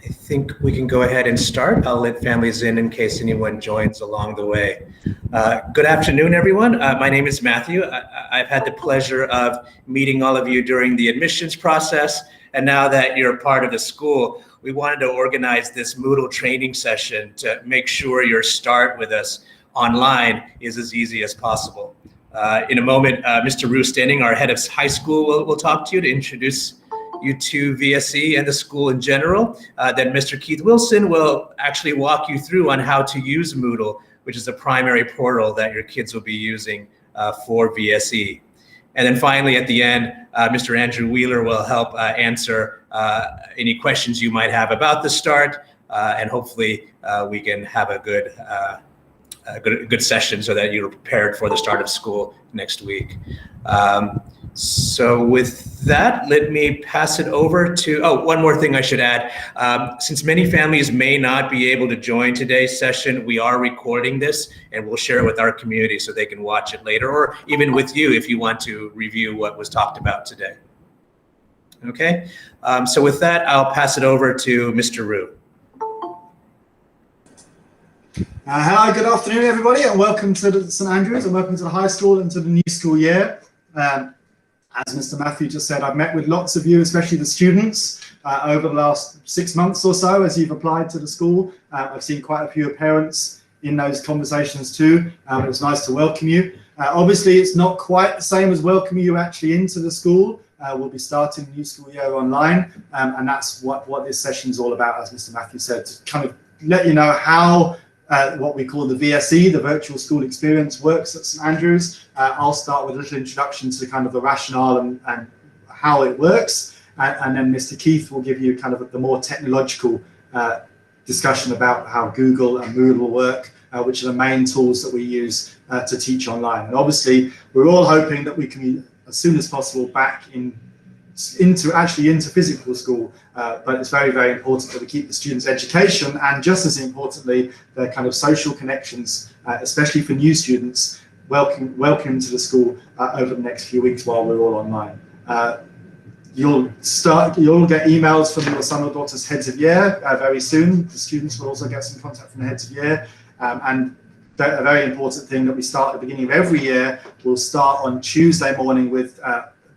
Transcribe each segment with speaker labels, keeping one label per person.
Speaker 1: I think we can go ahead and start. I'll let families in case anyone joins along the way. Good afternoon, everyone. My name is Matthew. I've had the pleasure of meeting all of you during the admissions process. And now that you're part of the school, we wanted to organize this Moodle training session to make sure your start with us online is as easy as possible. In a moment, Mr. Rue Standing, our head of high school, will talk to you to introduce you to VSE and the school in general. Then Mr. Keith Wilson will actually walk you through on how to use Moodle, which is the primary portal that your kids will be using for VSE. And then finally, at the end, Mr. Andrew Wheeler will help answer any questions you might have about the start, and hopefully we can have a good session so that you're prepared for the start of school next week. So with that, let me pass it over to, one more thing I should add. Since many families may not be able to join today's session, we are recording this and we'll share it with our community so they can watch it later, or even with you if you want to review what was talked about today. Okay, so with that, I'll pass it over to Mr. Rue.
Speaker 2: Hi, good afternoon, everybody, and welcome to St Andrews, and welcome to the high school and to the new school year. As Mr. Matthew just said, I've met with lots of you, especially the students, over the last 6 months or so as you've applied to the school. I've seen quite a few parents in those conversations too. It was nice to welcome you. Obviously, it's not quite the same as welcoming you actually into the school. We'll be starting the new school year online, and that's what this session is all about, as Mr. Matthew said, to kind of let you know how what we call the VSE, the virtual school experience, works at St Andrews. I'll start with a little introduction to kind of the rationale and how it works, and then Mr. Keith will give you kind of the more technological discussion about how Google and Moodle work, which are the main tools that we use to teach online. And obviously, we're all hoping that we can be as soon as possible back into physical school, but it's very, very important that we keep the students' education, and just as importantly, their kind of social connections, especially for new students, welcome to the school over the next few weeks while we're all online. You'll get emails from your son or daughter's heads of year very soon. The students will also get some contact from the heads of year, and a very important thing that we start at the beginning of every year, we'll start on Tuesday morning with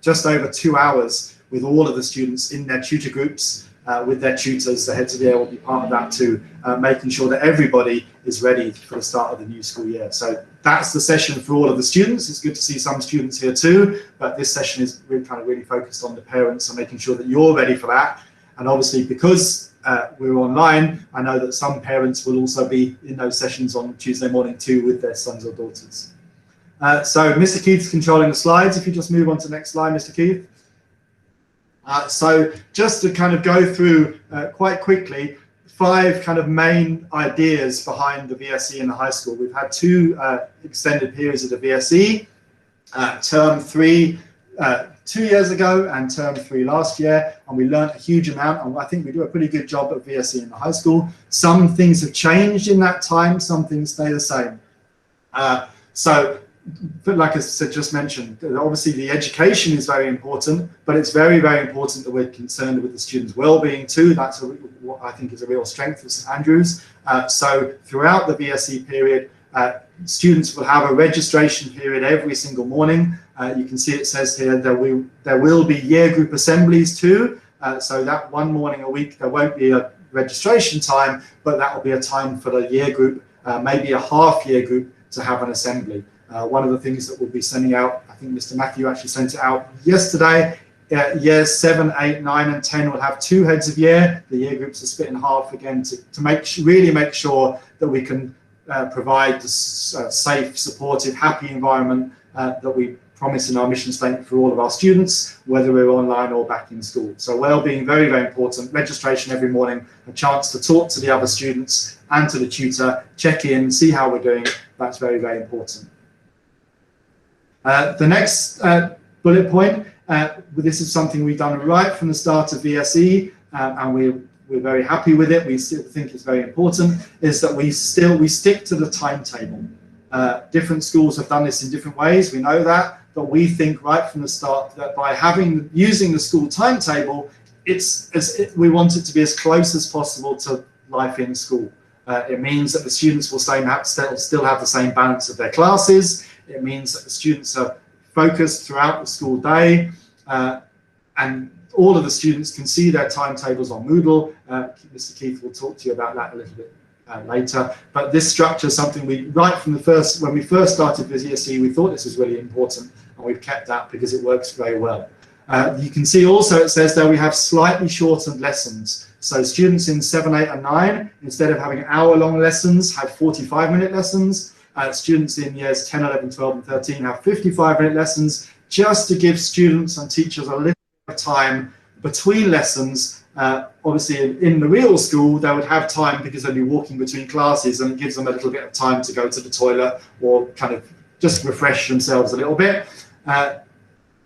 Speaker 2: just over 2 hours with all of the students in their tutor groups, with their tutors. The heads of the year will be part of that too, making sure that everybody is ready for the start of the new school year. So that's the session for all of the students. It's good to see some students here too, but this session is really focused on the parents and making sure that you're ready for that. And obviously, because we're online, I know that some parents will also be in those sessions on Tuesday morning too with their sons or daughters. So Mr. Keith's controlling the slides. If you just move on to the next slide, Mr. Keith. So just to kind of go through quite quickly, 5 kind of main ideas behind the VSE in the high school. We've had 2 extended periods of the VSE, term 3 2 years ago and term 3 last year, and we learned a huge amount, and I think we do a pretty good job at VSE in the high school. Some things have changed in that time, some things stay the same. But like I said, just mentioned, obviously the education is very important, but it's very, very important that we're concerned with the students' well-being too. That's what I think is a real strength of St Andrews. So throughout the VSE period, students will have a registration period every single morning. You can see it says here there will be year group assemblies too. So that one morning a week, there won't be a registration time, but that will be a time for the year group, maybe a half year group, to have an assembly. One of the things that we'll be sending out, I think Mr. Matthew actually sent it out yesterday, years 7, 8, 9 and 10 will have 2 heads of year. The year groups are split in half again to really make sure that we can provide the safe, supportive, happy environment that we promise in our mission statement for all of our students, whether we're online or back in school. So well-being, very, very important. Registration every morning, a chance to talk to the other students and to the tutor, check in, see how we're doing. That's very, very important. The next bullet point, this is something we've done right from the start of VSE, and we're very happy with it. We still think it's very important, is that we stick to the timetable. Different schools have done this in different ways, we know that, but we think right from the start that by using the school timetable, we want it to be as close as possible to life in school. It means that the students will still have the same balance of their classes. It means that the students are focused throughout the school day, and all of the students can see their timetables on Moodle. Mr. Keith will talk to you about that a little bit later. But this structure is something right from when we first started VSE, we thought this was really important, and we've kept that because it works very well. You can see also it says that we have slightly shortened lessons. So students in 7, 8 and 9, instead of having hour-long lessons, have 45-minute lessons. Students in years 10, 11, 12 and 13 have 55-minute lessons, just to give students and teachers a little bit of time between lessons. Obviously in the real school, they would have time because they'd be walking between classes, and it gives them a little bit of time to go to the toilet or kind of just refresh themselves a little bit.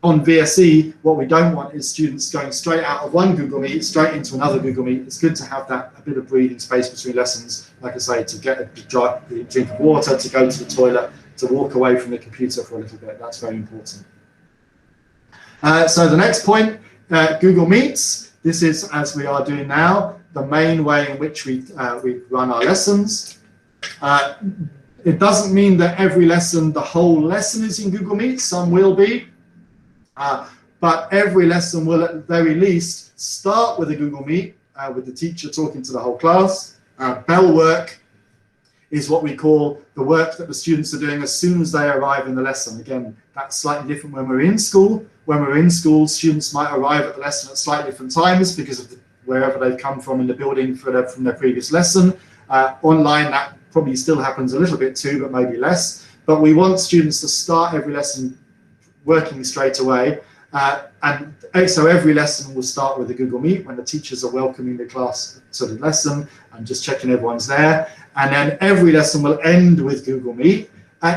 Speaker 2: On VSE, what we don't want is students going straight out of one Google Meet, straight into another Google Meet. It's good to have a bit of breathing space between lessons, like I say, to get a drink of water, to go to the toilet, to walk away from the computer for a little bit. That's very important. So the next point, Google Meets. This is, as we are doing now, the main way in which we run our lessons. It doesn't mean that every lesson, the whole lesson is in Google Meet. Some will be. But every lesson will at the very least start with a Google Meet with the teacher talking to the whole class. Bell work is what we call the work that the students are doing as soon as they arrive in the lesson. Again, that's slightly different when we're in school. When we're in school, students might arrive at the lesson at slightly different times because of wherever they've come from in the building from their previous lesson. Online, that probably still happens a little bit too, but maybe less. But we want students to start every lesson working straight away, and so every lesson will start with a Google Meet when the teachers are welcoming the class to the lesson and just checking everyone's there, and then every lesson will end with Google Meet.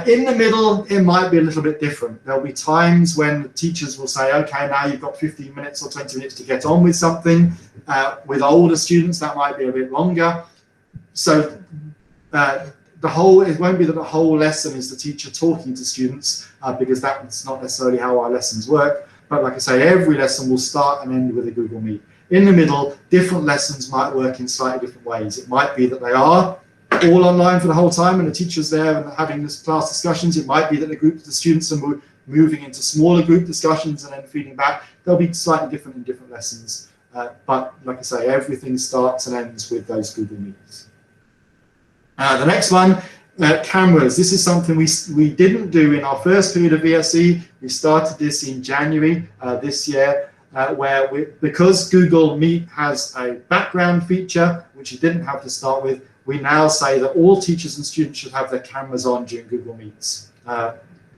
Speaker 2: In the middle, it might be a little bit different. There'll be times when the teachers will say, okay, now you've got 15 minutes or 20 minutes to get on with something. With older students, that might be a bit longer. So it won't be that the whole lesson is the teacher talking to students, because that's not necessarily how our lessons work. But like I say, every lesson will start and end with a Google Meet. In the middle, different lessons might work in slightly different ways. It might be that they are all online for the whole time and the teacher's there and having this class discussions. It might be that the students are moving into smaller group discussions and then feeding back. They'll be slightly different in different lessons. But like I say, everything starts and ends with those Google Meets. The next one, cameras. This is something we didn't do in our first period of VSE. We started this in January this year, because Google Meet has a background feature, which you didn't have to start with, we now say that all teachers and students should have their cameras on during Google Meets.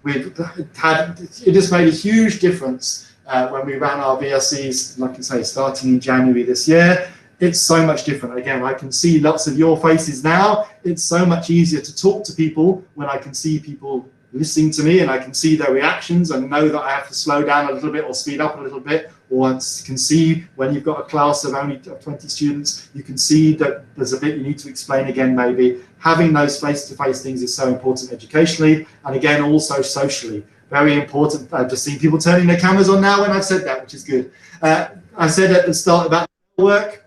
Speaker 2: It has made a huge difference when we ran our VSEs, like I say, starting in January this year. It's so much different. Again, I can see lots of your faces now. It's so much easier to talk to people when I can see people listening to me and I can see their reactions and know that I have to slow down a little bit or speed up a little bit, or can see when you've got a class of only 20 students, you can see that there's a bit you need to explain again maybe. Having those face-to-face things is so important educationally, and again also socially. Very important. I've just seen people turning their cameras on now when I've said that, which is good. I said at the start about work.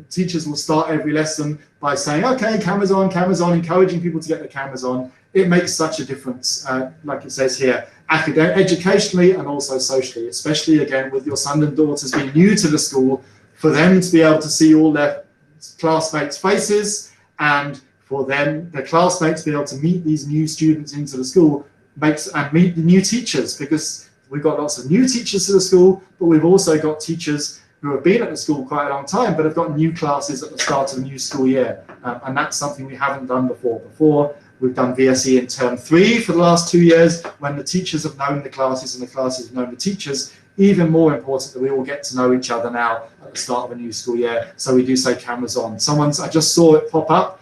Speaker 2: Teachers will start every lesson by saying, okay, cameras on, encouraging people to get their cameras on. It makes such a difference, like it says here, educationally and also socially, especially again with your sons and daughters being new to the school, for them to be able to see all their classmates' faces and for them, their classmates to be able to meet these new students into the school and meet the new teachers, because we've got lots of new teachers to the school, but we've also got teachers who have been at the school quite a long time, but have got new classes at the start of the new school year. And that's something we haven't done before. Before, we've done VSE in term 3 for the last 2 years, when the teachers have known the classes and the classes have known the teachers. Even more important that we all get to know each other now at the start of a new school year. So we do say cameras on. I just saw it pop up.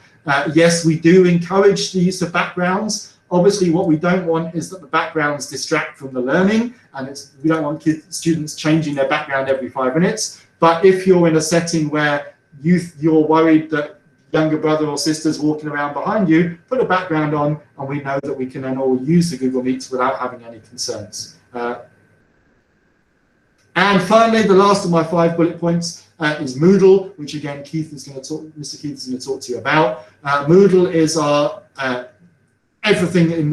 Speaker 2: Yes, we do encourage the use of backgrounds. Obviously, what we don't want is that the backgrounds distract from the learning, and we don't want students changing their background every 5 minutes. But if you're in a setting where you're worried that younger brother or sister's walking around behind you, put a background on, and we know that we can then all use the Google Meets without having any concerns. And finally, the last of my 5 bullet points is Moodle, which again, Mr. Keith is going to talk to you about. Moodle is our everything in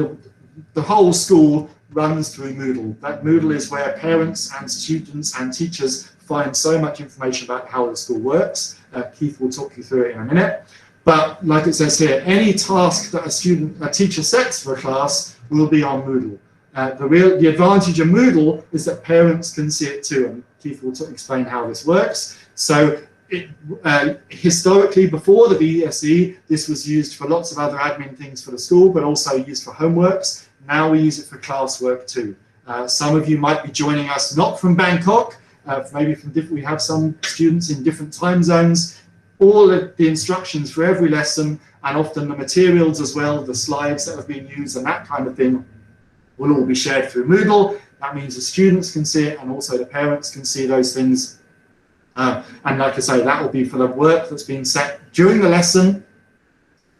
Speaker 2: the whole school runs through Moodle. That Moodle is where parents and students and teachers find so much information about how the school works. Keith will talk you through it in a minute. But like it says here, any task that a teacher sets for a class will be on Moodle. The advantage of Moodle is that parents can see it too, and Keith will explain how this works. So historically, before the VSE, this was used for lots of other admin things for the school, but also used for homeworks. Now we use it for classwork too. Some of you might be joining us not from Bangkok, maybe from we have some students in different time zones. All of the instructions for every lesson, and often the materials as well, the slides that have been used and that kind of thing, will all be shared through Moodle. That means the students can see it and also the parents can see those things. And like I say, that will be for the work that's being set during the lesson,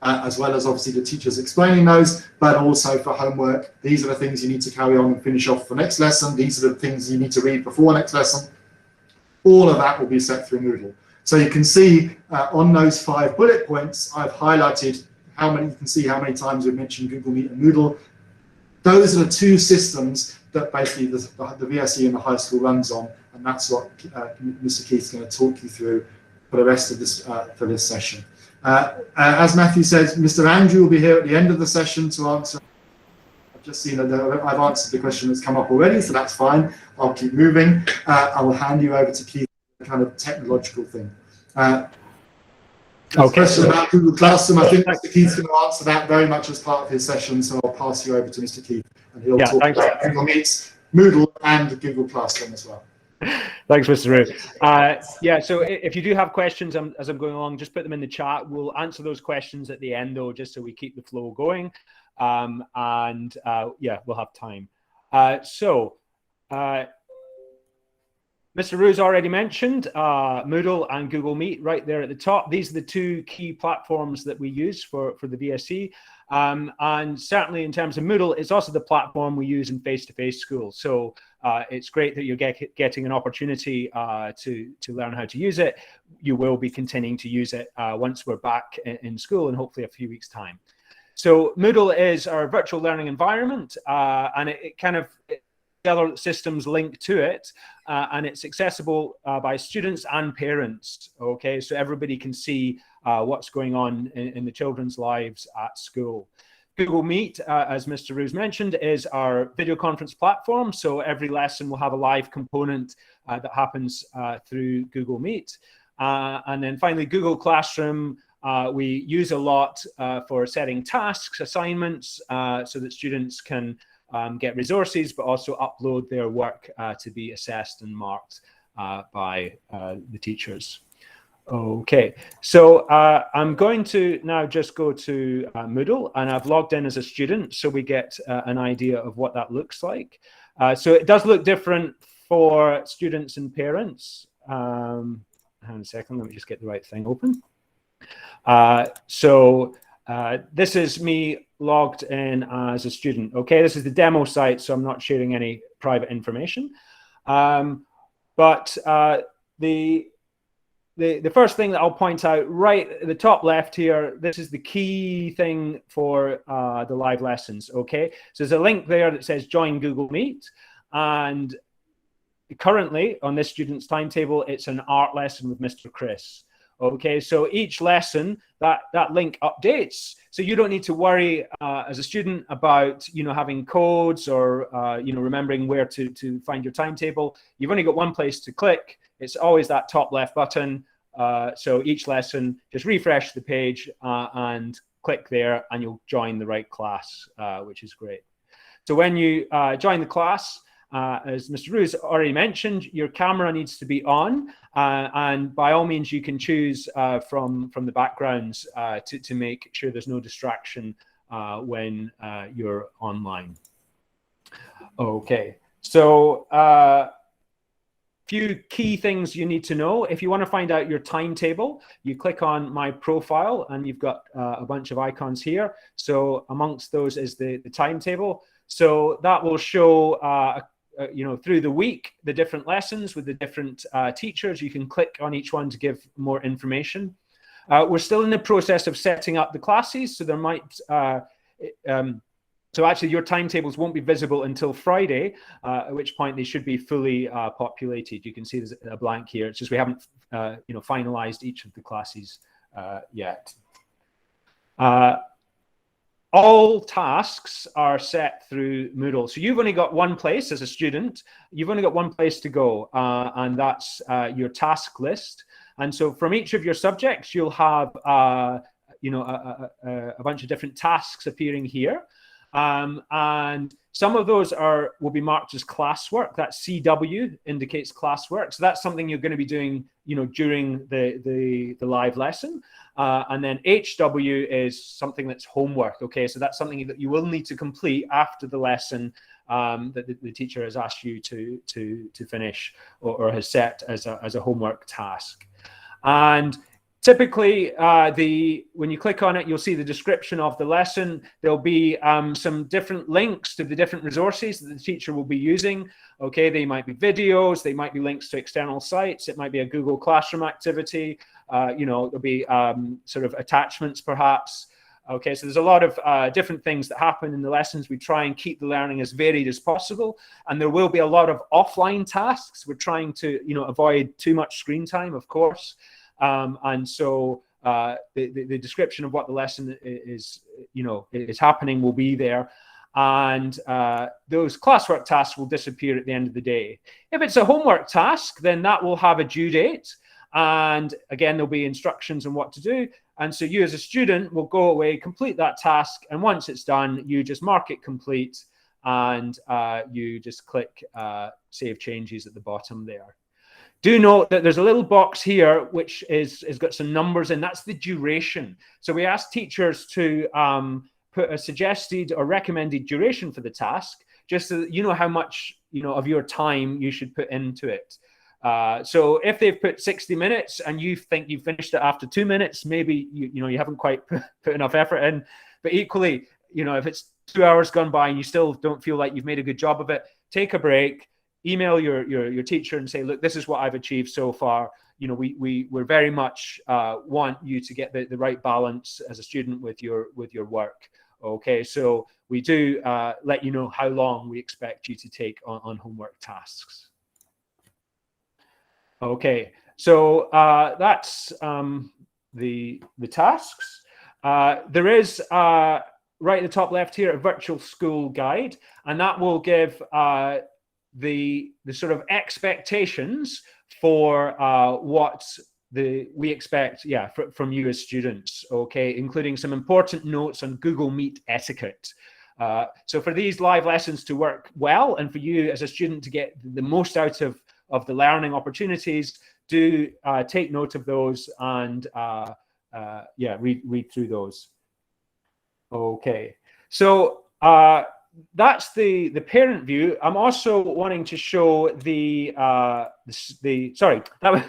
Speaker 2: as well as obviously the teachers explaining those, but also for homework. These are the things you need to carry on and finish off for next lesson. These are the things you need to read before next lesson. All of that will be set through Moodle. So you can see on those 5 bullet points, I've highlighted you can see how many times we've mentioned Google Meet and Moodle. Those are the 2 systems that basically the VSE and the high school runs on, and that's what Mr. Keith's going to talk you through for the rest of this for this session. As Matthew says, Mr. Andrew will be here at the end of the session to answer. I've just seen that I've answered the question that's come up already, so that's fine. I'll keep moving. I will hand you over to Keith, the kind of technological thing. Okay. Question about Google Classroom. I think Mr. Keith's going to answer that very much as part of his session, so I'll pass you over to Mr. Keith, and he'll talk about Google Meets, Moodle, and Google Classroom as well.
Speaker 3: Thanks, Mr. Rue. So if you do have questions as I'm going along, just put them in the chat. We'll answer those questions at the end, though, just so we keep the flow going. We'll have time. Mr. Rue's already mentioned Moodle and Google Meet right there at the top. These are the 2 key platforms that we use for the VSE. And certainly in terms of Moodle, it's also the platform we use in face-to-face school. So it's great that you're getting an opportunity to learn how to use it. You will be continuing to use it once we're back in school in hopefully a few weeks' time. So Moodle is our virtual learning environment, and it kind of the other systems link to it, and it's accessible by students and parents. Okay, so everybody can see what's going on in the children's lives at school. Google Meet, as Mr. Roos mentioned, is our video conference platform. So every lesson will have a live component that happens through Google Meet. And then finally, Google Classroom, we use a lot for setting tasks, assignments, so that students can get resources, but also upload their work to be assessed and marked by the teachers. Okay, so I'm going to now just go to Moodle, and I've logged in as a student, so we get an idea of what that looks like. So it does look different for students and parents. Hang on a second, let me just get the right thing open. This is me logged in as a student. Okay, this is the demo site, so I'm not sharing any private information. The first thing that I'll point out right at the top left here, this is the key thing for the live lessons. Okay, so there's a link there that says join Google Meet, and currently on this student's timetable, it's an art lesson with Mr. Chris. Okay, so each lesson that link updates, so you don't need to worry as a student about having codes or remembering where to find your timetable. You've only got one place to click. It's always that top left button. So each lesson, just refresh the page and click there, and you'll join the right class, which is great. So when you join the class, as Mr. Roos already mentioned, your camera needs to be on, and by all means you can choose from the backgrounds to make sure there's no distraction when you're online. Okay, so few key things you need to know. If you want to find out your timetable, you click on my profile, and you've got a bunch of icons here. So amongst those is the timetable. So that will show through the week, the different lessons with the different teachers. You can click on each one to give more information. We're still in the process of setting up the classes, so there might so actually your timetables won't be visible until Friday, at which point they should be fully populated. You can see there's a blank here. It's just we haven't finalized each of the classes yet. All tasks are set through Moodle. So you've only got one place as a student. You've only got one place to go, and that's your task list. And so from each of your subjects, you'll have a bunch of different tasks appearing here. And some of those will be marked as classwork. That CW indicates classwork. So that's something you're going to be doing, during the live lesson. And then HW is something that's homework. Okay, so that's something that you will need to complete after the lesson that the teacher has asked you to finish or has set as a homework task. And typically, when you click on it, you'll see the description of the lesson. There'll be some different links to the different resources that the teacher will be using. Okay, they might be videos, they might be links to external sites, it might be a Google Classroom activity, there'll be sort of attachments perhaps. Okay, so there's a lot of different things that happen in the lessons. We try and keep the learning as varied as possible, and there will be a lot of offline tasks. We're trying to, avoid too much screen time, of course. And so the description of what the lesson is happening will be there. And those classwork tasks will disappear at the end of the day. If it's a homework task, then that will have a due date. And again, there'll be instructions on what to do. And so you as a student will go away, complete that task. And once it's done, you just mark it complete and you just click Save Changes at the bottom there. Do note that there's a little box here which has got some numbers in. That's the duration. So we ask teachers to put a suggested or recommended duration for the task, just so that you know how much of your time you should put into it. So if they've put 60 minutes and you think you've finished it after 2 minutes, maybe you haven't quite put enough effort in. But equally, if it's 2 hours gone by and you still don't feel like you've made a good job of it, take a break. Email your teacher and say, look, this is what I've achieved so far. We're very much want you to get the right balance as a student with your work. Okay, so we do let you know how long we expect you to take on homework tasks. Okay, so that's the tasks. There is right at the top left here a virtual school guide, and that will give the sort of expectations for what we expect from you as students, okay, including some important notes on Google Meet etiquette. So for these live lessons to work well and for you as a student to get the most out of the learning opportunities, do take note of those and read through those. Okay, so that's the parent view. I'm also wanting to show sorry, that was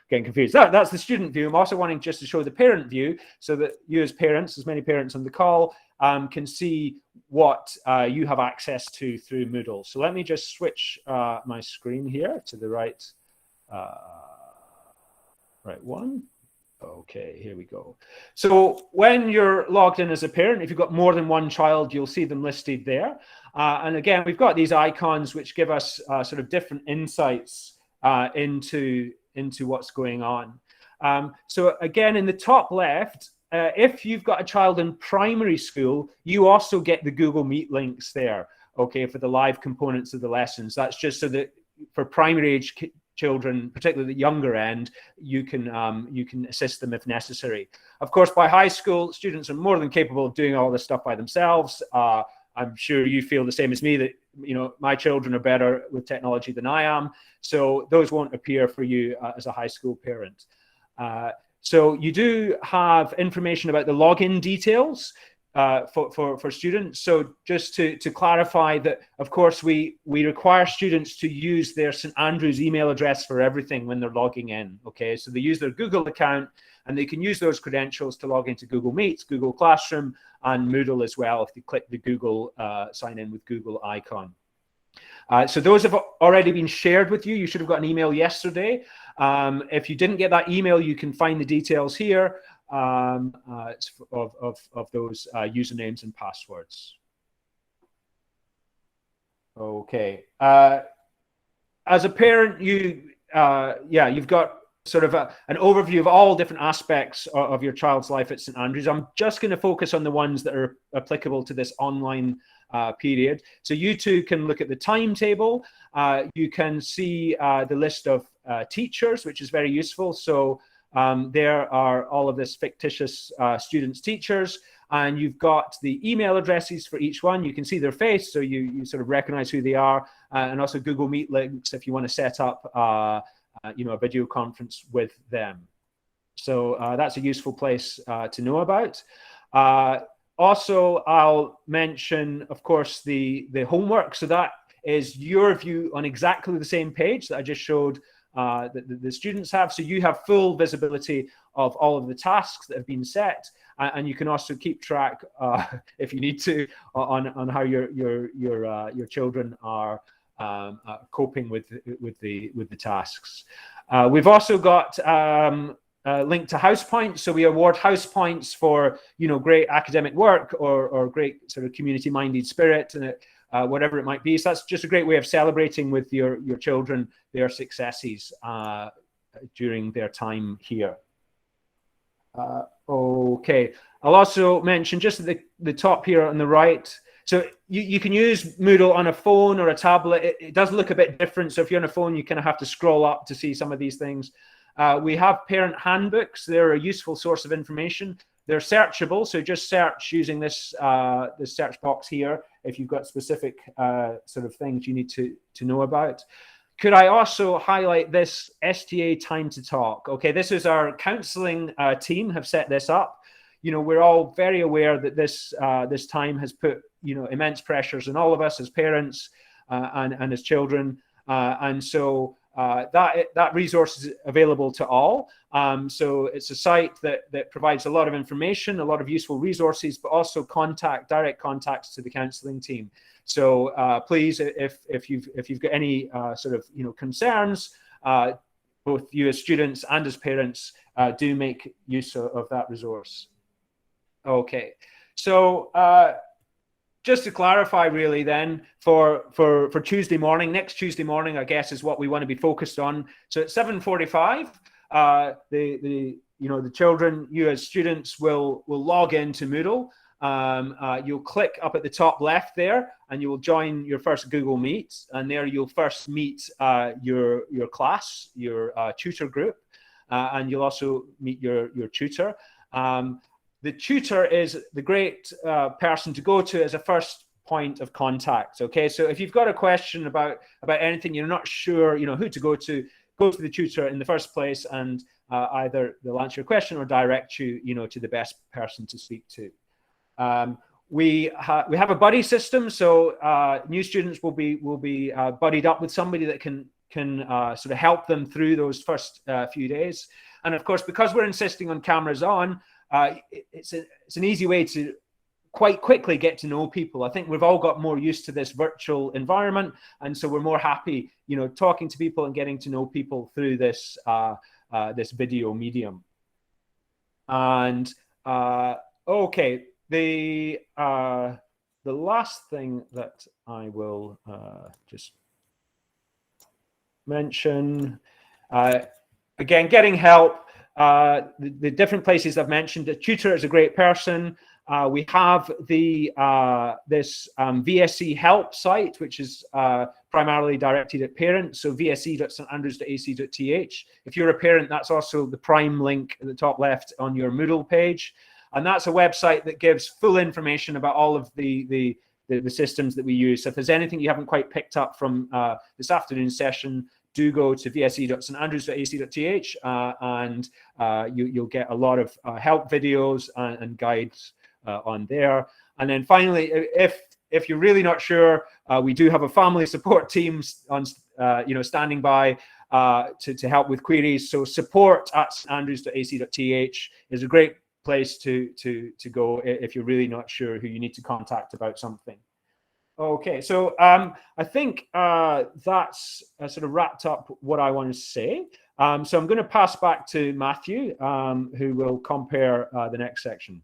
Speaker 3: getting confused. That's the student view. I'm also wanting just to show the parent view so that you as parents, as many parents on the call, can see what you have access to through Moodle. So let me just switch my screen here to the right one. Okay, here we go. So when you're logged in as a parent, if you've got more than one child, you'll see them listed there. And again, we've got these icons which give us sort of different insights into what's going on. So again, in the top left, if you've got a child in primary school, you also get the Google Meet links there, okay, for the live components of the lessons. That's just so that for primary age children, particularly the younger end, you can assist them if necessary. Of course, by high school, students are more than capable of doing all this stuff by themselves. I'm sure you feel the same as me that my children are better with technology than I am, so those won't appear for you as a high school parent. So you do have information about the login details for students. So just to clarify that, of course, we require students to use their St. Andrews email address for everything when they're logging in. Okay, so they use their Google account and they can use those credentials to log into Google Meet, Google Classroom, and Moodle as well if they click the Google sign in with Google icon. So those have already been shared with you. You should have got an email yesterday. If you didn't get that email, you can find the details here of those usernames and passwords. Okay. As a parent, you've got sort of an overview of all different aspects of your child's life at St Andrews. I'm just going to focus on the ones that are applicable to this online period. So you too can look at the timetable. You can see the list of teachers, which is very useful. So there are all of this fictitious students' teachers, and you've got the email addresses for each one. You can see their face, so you sort of recognize who they are, and also Google Meet links if you want to set up a video conference with them. So that's a useful place to know about. Also, I'll mention, of course, the homework. So that is your view on exactly the same page that I just showed that the students have. So you have full visibility of all of the tasks that have been set, and you can also keep track, if you need to, on how your children are coping with the tasks. We've also got linked to house points. So we award house points for, great academic work or great sort of community-minded spirit, and whatever it might be. So that's just a great way of celebrating with your children their successes during their time here. Okay, I'll also mention just at the top here on the right. So you can use Moodle on a phone or a tablet. It does look a bit different. So if you're on a phone, you kind of have to scroll up to see some of these things. We have parent handbooks. They're a useful source of information. They're searchable, so just search using this search box here if you've got specific sort of things you need to know about. Could I also highlight this STA Time to Talk? Okay, this is our counselling team have set this up. We're all very aware that this time has put immense pressures on all of us as parents and as children, and so that resource is available to all. So it's a site that provides a lot of information, a lot of useful resources, but also direct contacts to the counselling team. So please, if you've got any sort of concerns, both you as students and as parents, do make use of that resource. Okay, so just to clarify, really, then for Tuesday morning, next Tuesday morning, I guess, is what we want to be focused on. So at 7:45, the children, you as students, will log into Moodle. You'll click up at the top left there, and you will join your first Google Meet, and there you'll first meet your class, your tutor group, and you'll also meet your tutor. The tutor is the great person to go to as a first point of contact. Okay, so if you've got a question about anything, you're not sure, who to go to the tutor in the first place, and either they'll answer your question or direct you, to the best person to speak to. We have a buddy system, so new students will be buddied up with somebody that can sort of help them through those first few days. And of course, because we're insisting on cameras on, it's an easy way to quite quickly get to know people. I think we've all got more used to this virtual environment, and so we're more happy, talking to people and getting to know people through this this video medium. And okay, the last thing that I will just mention, again, getting help. The different places I've mentioned. The tutor is a great person. We have this VSE help site, which is primarily directed at parents. So vse.standrews.ac.th. If you're a parent, that's also the prime link at the top left on your Moodle page. And that's a website that gives full information about all of the systems that we use. So if there's anything you haven't quite picked up from this afternoon's session, do go to vse.standrews.ac.th and you'll get a lot of help videos and guides on there. And then finally, if you're really not sure, we do have a family support team on standing by to help with queries. So support@standrews.ac.th is a great place to go if you're really not sure who you need to contact about something. Okay, so I think that's sort of wrapped up what I want to say. So I'm going to pass back to Matthew, who will compare the next section.